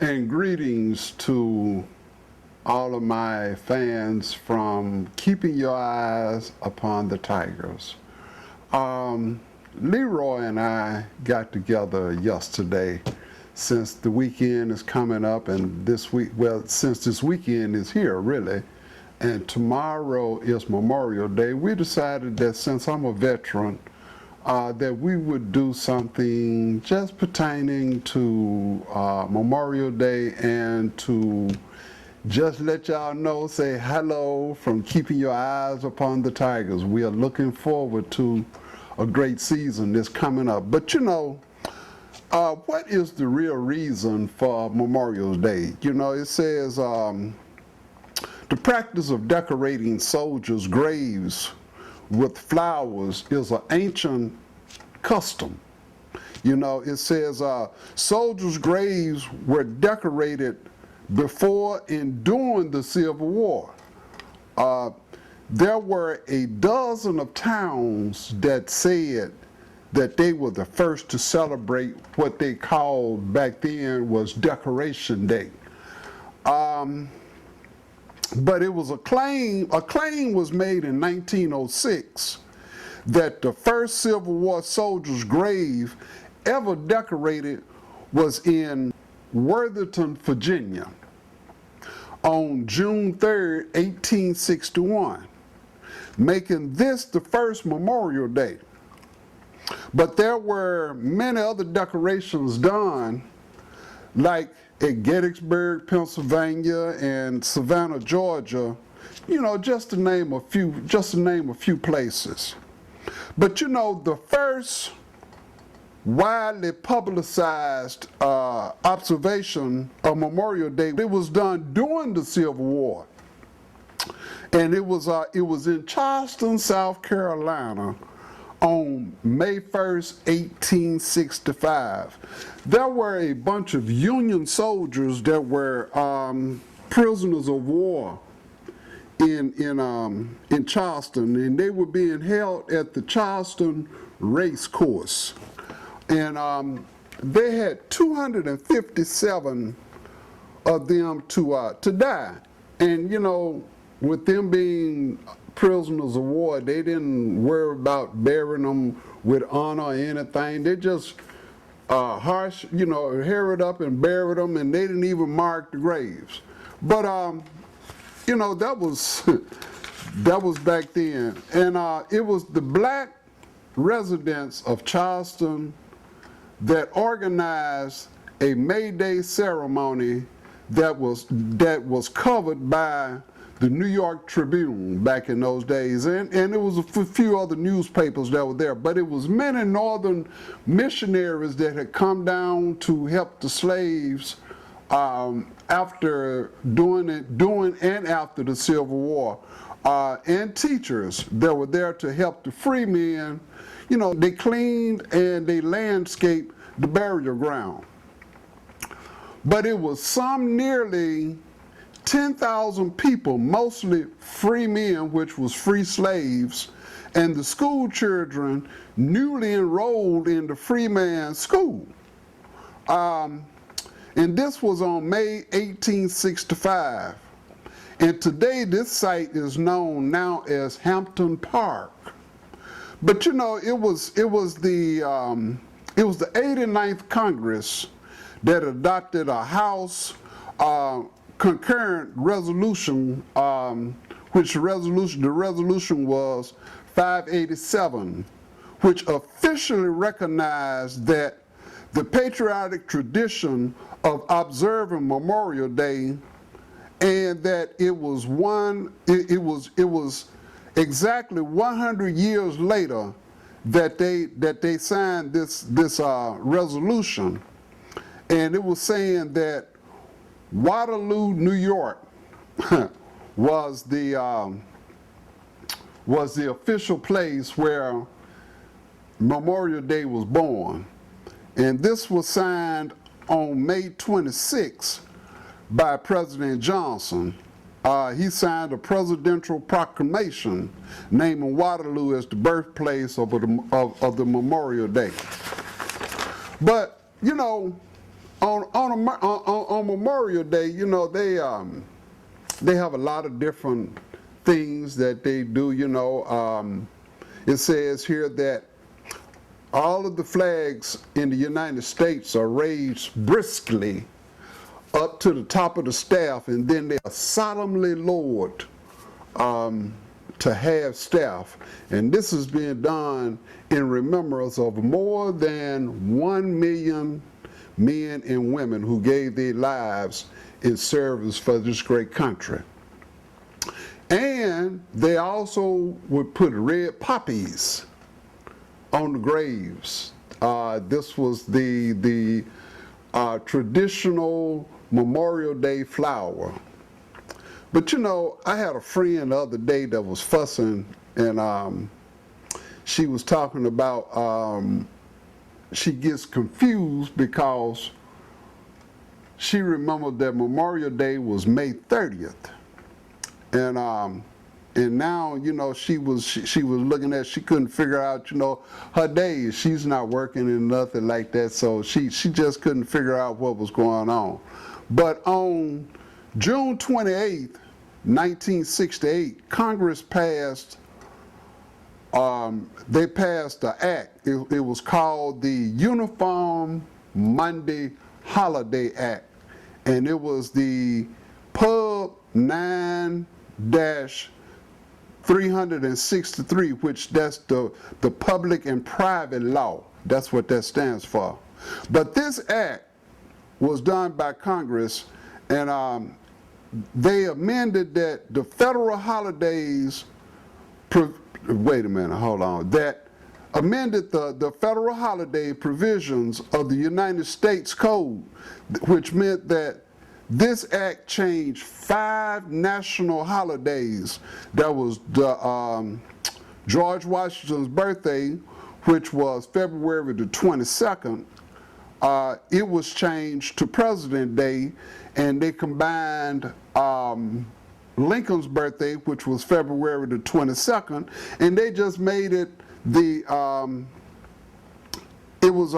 And greetings to all of my fans from Keeping Your Eyes Upon the Tigers. Leroy and I got together yesterday since the weekend is coming up, and this week, well, since this weekend is here really, and tomorrow is Memorial Day, we decided that since I'm a veteran, that we would do something just pertaining to Memorial Day and to just let y'all know, say hello from Keeping Your Eyes Upon the Tigers. We are looking forward to a great season that's coming up. But you know, what is the real reason for Memorial Day? You know, it says the practice of decorating soldiers' graves with flowers is an ancient custom. You know, it says soldiers' graves were decorated before and during the Civil War. There were a dozen of towns that said that they were the first to celebrate what they called back then was Decoration Day. But it was a claim was made in 1906 that the first Civil War soldier's grave ever decorated was in Worthington, Virginia on June 3rd, 1861, making this the first Memorial Day. But there were many other decorations done, like at Gettysburg, Pennsylvania, and Savannah, Georgia, you know, just to name a few places. But you know, the first widely publicized observation of Memorial Day, it was done during the Civil War, and it was in Charleston, South Carolina, on May 1st, 1865. There were a bunch of Union soldiers that were prisoners of war in Charleston, and they were being held at the Charleston race course. And they had 257 of them to die. And you know, with them being prisoners of war, they didn't worry about burying them with honor or anything. They just harried up and buried them, and they didn't even mark the graves. But you know, that was back then, and it was the black residents of Charleston that organized a May Day ceremony that was covered by the New York Tribune back in those days, and it was a few other newspapers that were there, but it was many northern missionaries that had come down to help the slaves during and after the Civil War, and teachers that were there to help the free men. You know, they cleaned and they landscaped the burial ground. But it was some nearly 10,000 people, mostly free men, which was free slaves, and the school children newly enrolled in the Freeman School. And this was on May 1865. And today this site is known now as Hampton Park. But you know, it was the 89th Congress that adopted a House concurrent resolution, the resolution was 587, which officially recognized that the patriotic tradition of observing Memorial Day, and that it was exactly 100 years later that they signed this resolution, and it was saying that Waterloo, New York, was the official place where Memorial Day was born, and this was signed on May 26 by President Johnson. He signed a presidential proclamation naming Waterloo as the birthplace of the Memorial Day. But, you know, on Memorial Day, you know, they have a lot of different things that they do. You know, it says here that all of the flags in the United States are raised briskly up to the top of the staff, and then they are solemnly lowered to half staff. And this is being done in remembrance of more than 1 million men and women who gave their lives in service for this great country. And they also would put red poppies on the graves. This was the traditional Memorial Day flower. But you know, I had a friend the other day that was fussing, and she was talking about she gets confused because she remembered that Memorial Day was May 30th. And now, you know, she was looking at, she couldn't figure out, you know, her days. She's not working and nothing like that, so she just couldn't figure out what was going on. But on June 28th, 1968, Congress passed, they passed an act. It was called the Uniform Monday Holiday Act, and it was the Pub 9-363, which that's the public and private law. That's what that stands for. But this act was done by Congress, and they amended that the federal holidays, wait a minute, hold on, that amended the federal holiday provisions of the United States Code, which meant that this act changed 5 national holidays. That was the George Washington's birthday, which was February the 22nd. It was changed to President's Day, and they combined Lincoln's birthday, which was February the 22nd, and they just made it it was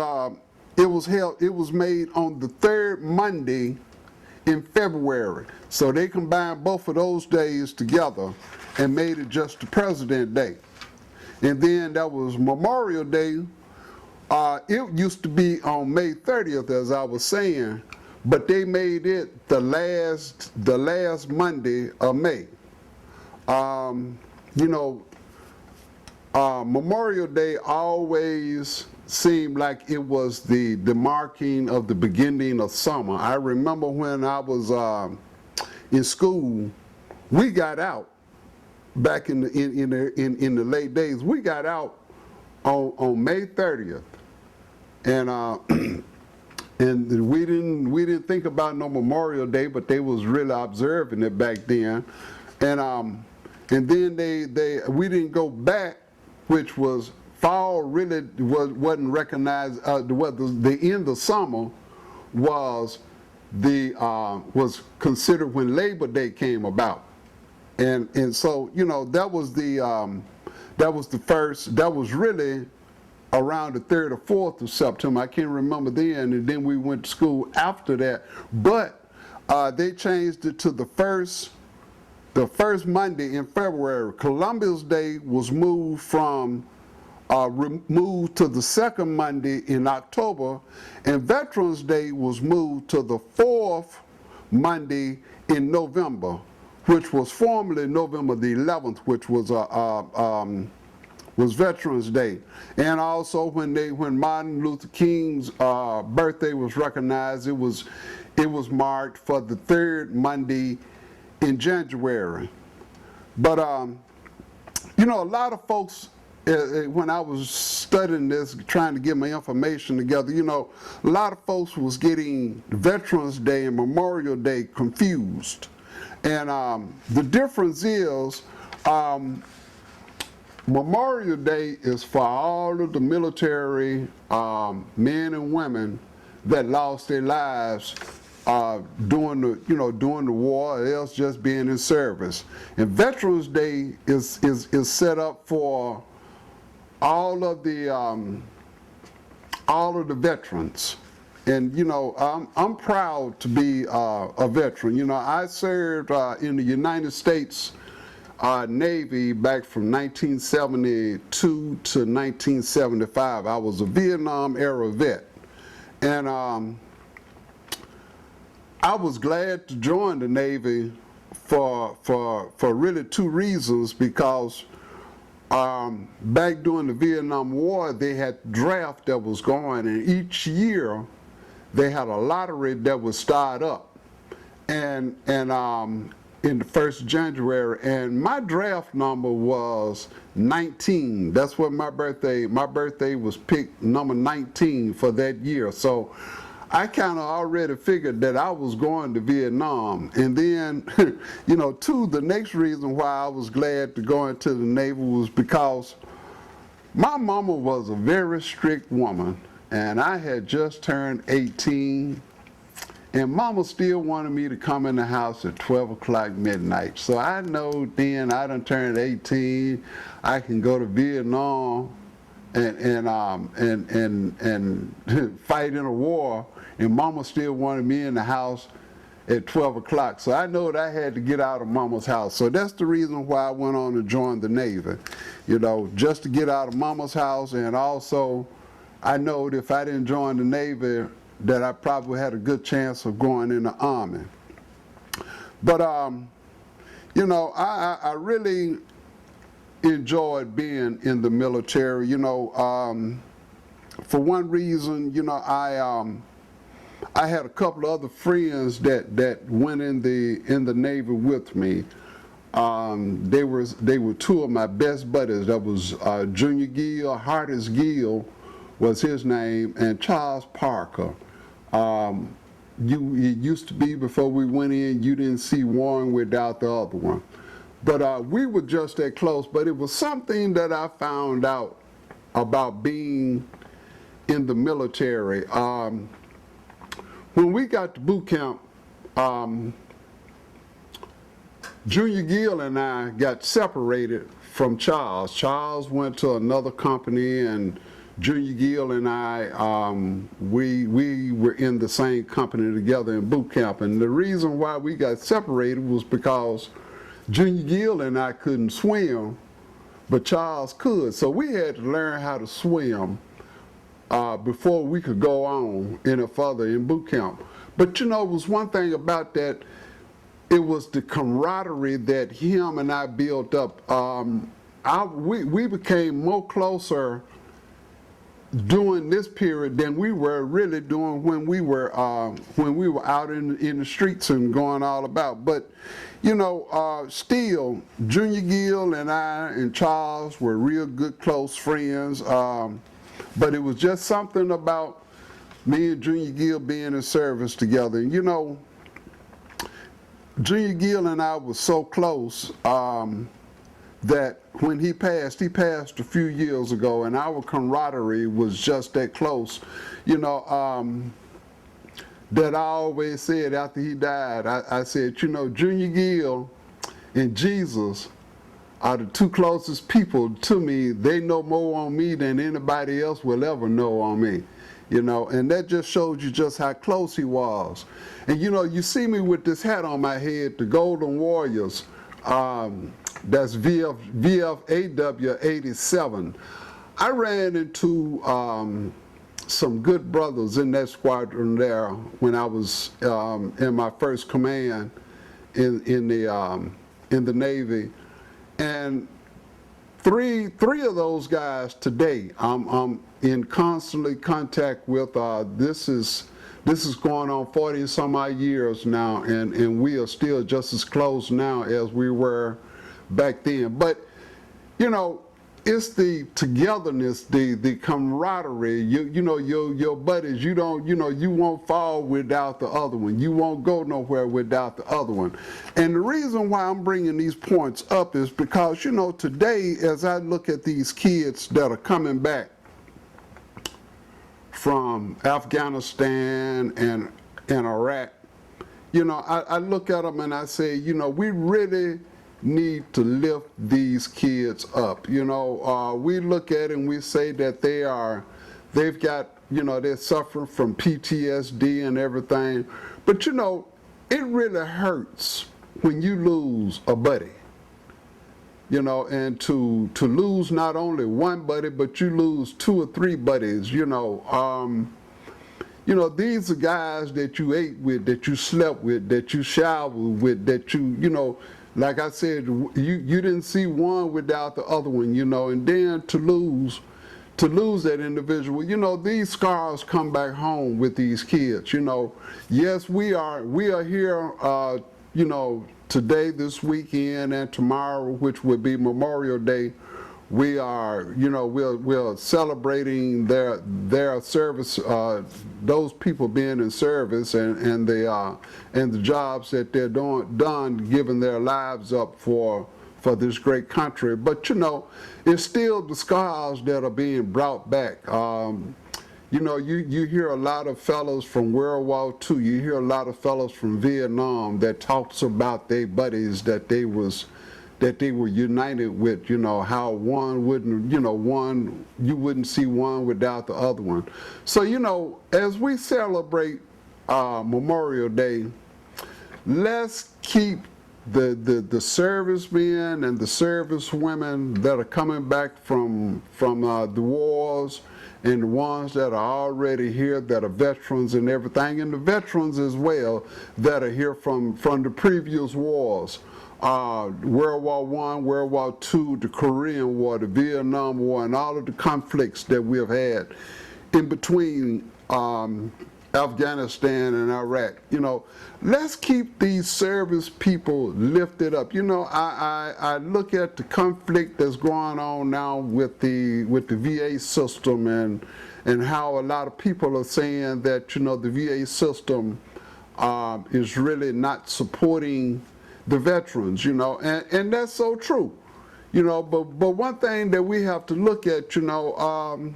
made on the 3rd Monday in February. So they combined both of those days together and made it just the President's Day. And then that was Memorial Day. It used to be on May 30th, as I was saying, but they made it the last Monday of May. You know, Memorial Day always seemed like it was the marking of the beginning of summer. I remember when I was in school, we got out back in the late days. We got out on May 30th, and and we didn't think about no Memorial Day, but they was really observing it back then, and then we didn't go back, which was fall. Really wasn't recognized. The end of summer was considered when Labor Day came about, and so you know that was the first. That was really around the 3rd or 4th of September. I can't remember then, and then we went to school after that. But they changed it to the first Monday in February. Columbus Day was moved from moved to the 2nd Monday in October, and Veterans Day was moved to the 4th Monday in November, which was formerly November the 11th, which was Veterans Day. And also when Martin Luther King's birthday was recognized, it was marked for the 3rd Monday in January. But you know, a lot of folks, when I was studying this, trying to get my information together, you know, a lot of folks was getting Veterans Day and Memorial Day confused. And the difference is, Memorial Day is for all of the military men and women that lost their lives during the war, or else just being in service. And Veterans Day is set up for all of the veterans, and you know, I'm proud to be a veteran. You know, I served in the United States Navy back from 1972 to 1975. I was a Vietnam era vet, and I was glad to join the Navy for really two reasons. Because back during the Vietnam War, they had draft that was going, and each year they had a lottery that would start up, and in the 1st January, and my draft number was 19. That's what my birthday was picked number 19 for that year. So I kind of already figured that I was going to Vietnam. And then, you know, the next reason why I was glad to go into the Navy was because my mama was a very strict woman, and I had just turned 18, and mama still wanted me to come in the house at 12 o'clock midnight. So I know then I done turned 18, I can go to Vietnam and fight in a war, and mama still wanted me in the house at 12 o'clock. So I know that I had to get out of mama's house. So that's the reason why I went on to join the Navy, you know, just to get out of mama's house. And also I know that if I didn't join the Navy, that I probably had a good chance of going in the Army. But you know, I really enjoyed being in the military. You know, for one reason, you know, I had a couple of other friends that went in the Navy with me. They were two of my best buddies. That was Junior Gill, Hardis Gill was his name, and Charles Parker. It used to be before we went in, you didn't see one without the other one. But we were just that close. But it was something that I found out about being in the military. When we got to boot camp, Junior Gill and I got separated from Charles. Charles went to another company, and Junior Gill and I, we were in the same company together in boot camp. And the reason why we got separated was because Junior Gill and I couldn't swim, but Charles could. So we had to learn how to swim before we could go on any further in boot camp. But you know, it was one thing about that, it was the camaraderie that him and I built up. We became more closer during this period than we were really doing when we were out in the streets and going all about. But you know, still, Junior Gill and I and Charles were real good close friends. But it was just something about me and Junior Gill being in service together. And you know, Junior Gill and I were so close that when he passed a few years ago, and our camaraderie was just that close. You know, that I always said after he died, I said, you know, Junior Gill and Jesus are the two closest people to me. They know more on me than anybody else will ever know on me. You know, and that just shows you just how close he was. And you know, you see me with this hat on my head, the Golden Warriors. That's VFAW 87. I ran into some good brothers in that squadron there when I was in my first command in the Navy, and three of those guys today I'm in constantly contact with. This is going on 40 and some odd years now, and we are still just as close now as we were back then. But you know, it's the togetherness, the camaraderie. You know, your buddies. You won't fall without the other one. You won't go nowhere without the other one. And the reason why I'm bringing these points up is because, you know, today as I look at these kids that are coming back from Afghanistan and Iraq, you know, I look at them and I say, you know, we really need to lift these kids up. You know, we look at it and we say that they've got you know, they're suffering from PTSD and everything. But, you know, it really hurts when you lose a buddy. You know, and to lose not only one buddy, but you lose 2 or 3 buddies, you know. You know, these are guys that you ate with, that you slept with, that you showered with, that you know, like I said, you didn't see one without the other one, you know, and then to lose that individual, you know, these scars come back home with these kids, you know. Yes, we are here, you know, today, this weekend, and tomorrow, which would be Memorial Day. We are, you know, we're celebrating their service, those people being in service, and the jobs that they're done, giving their lives up for this great country. But you know, it's still the scars that are being brought back. You know, you hear a lot of fellows from World War II. You hear a lot of fellows from Vietnam that talks about their buddies that they were united with, you know, how one wouldn't, you know, you wouldn't see one without the other one. So, you know, as we celebrate Memorial Day, let's keep the servicemen and the servicewomen that are coming back from the wars, and the ones that are already here, that are veterans and everything, and the veterans as well that are here from the previous wars. World War I, World War II, the Korean War, the Vietnam War, and all of the conflicts that we have had in between Afghanistan and Iraq. You know, let's keep these service people lifted up. You know, I look at the conflict that's going on now with the VA system, and how a lot of people are saying that, you know, the VA system is really not supporting the veterans, you know, and that's so true, you know. But one thing that we have to look at, you know,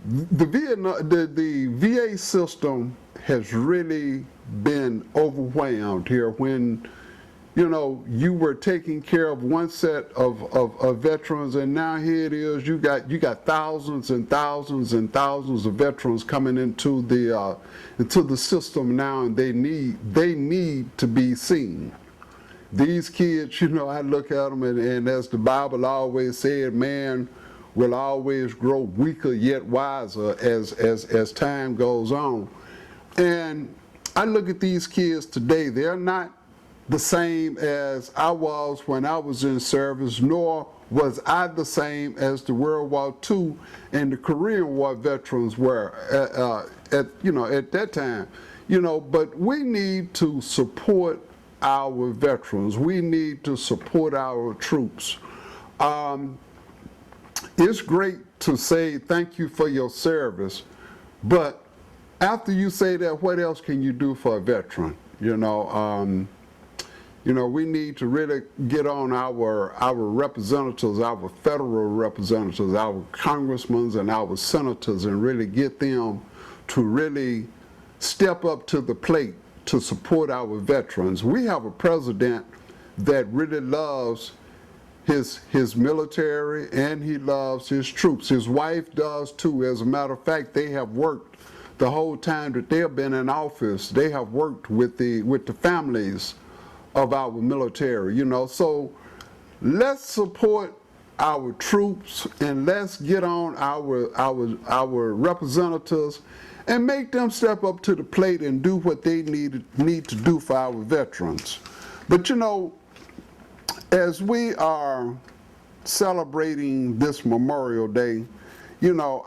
the VA system has really been overwhelmed here. When, you know, you were taking care of one set of veterans, and now here it is, you got thousands and thousands and thousands of veterans coming into the system now, and they need to be seen. These kids, you know, I look at them, and as the Bible always said, man will always grow weaker yet wiser as time goes on. And I look at these kids today, they're not the same as I was when I was in service, nor was I the same as the World War II and the Korean War veterans were at that time. You know, but we need to support our veterans. We need to support our troops. It's great to say thank you for your service, but after you say that, what else can you do for a veteran? You know, we need to really get on our representatives, our federal representatives, our congressmen and our senators, and really get them to really step up to the plate to support our veterans. We have a president that really loves his military, and he loves his troops. His wife does too. As a matter of fact, they have worked the whole time that they have been in office. They have worked with the families of our military, you know. So let's support our troops, and let's get on our representatives and make them step up to the plate and do what they need to do for our veterans. But you know, as we are celebrating this Memorial Day, you know,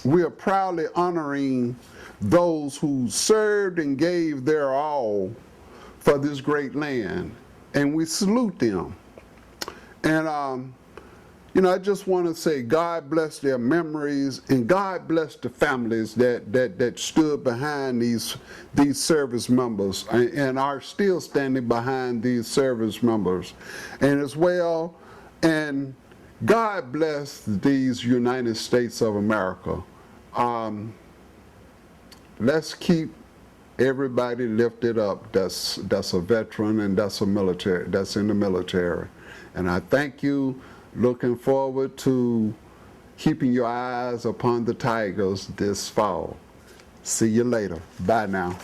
we are proudly honoring those who served and gave their all for this great land, and we salute them. And you know, I just want to say God bless their memories, and God bless the families that stood behind these service members and are still standing behind these service members, and as well, and God bless these United States of America. Let's keep everybody lifted up that's a veteran and that's in the military. And I thank you. Looking forward to keeping your eyes upon the Tigers this fall. See you later. Bye now.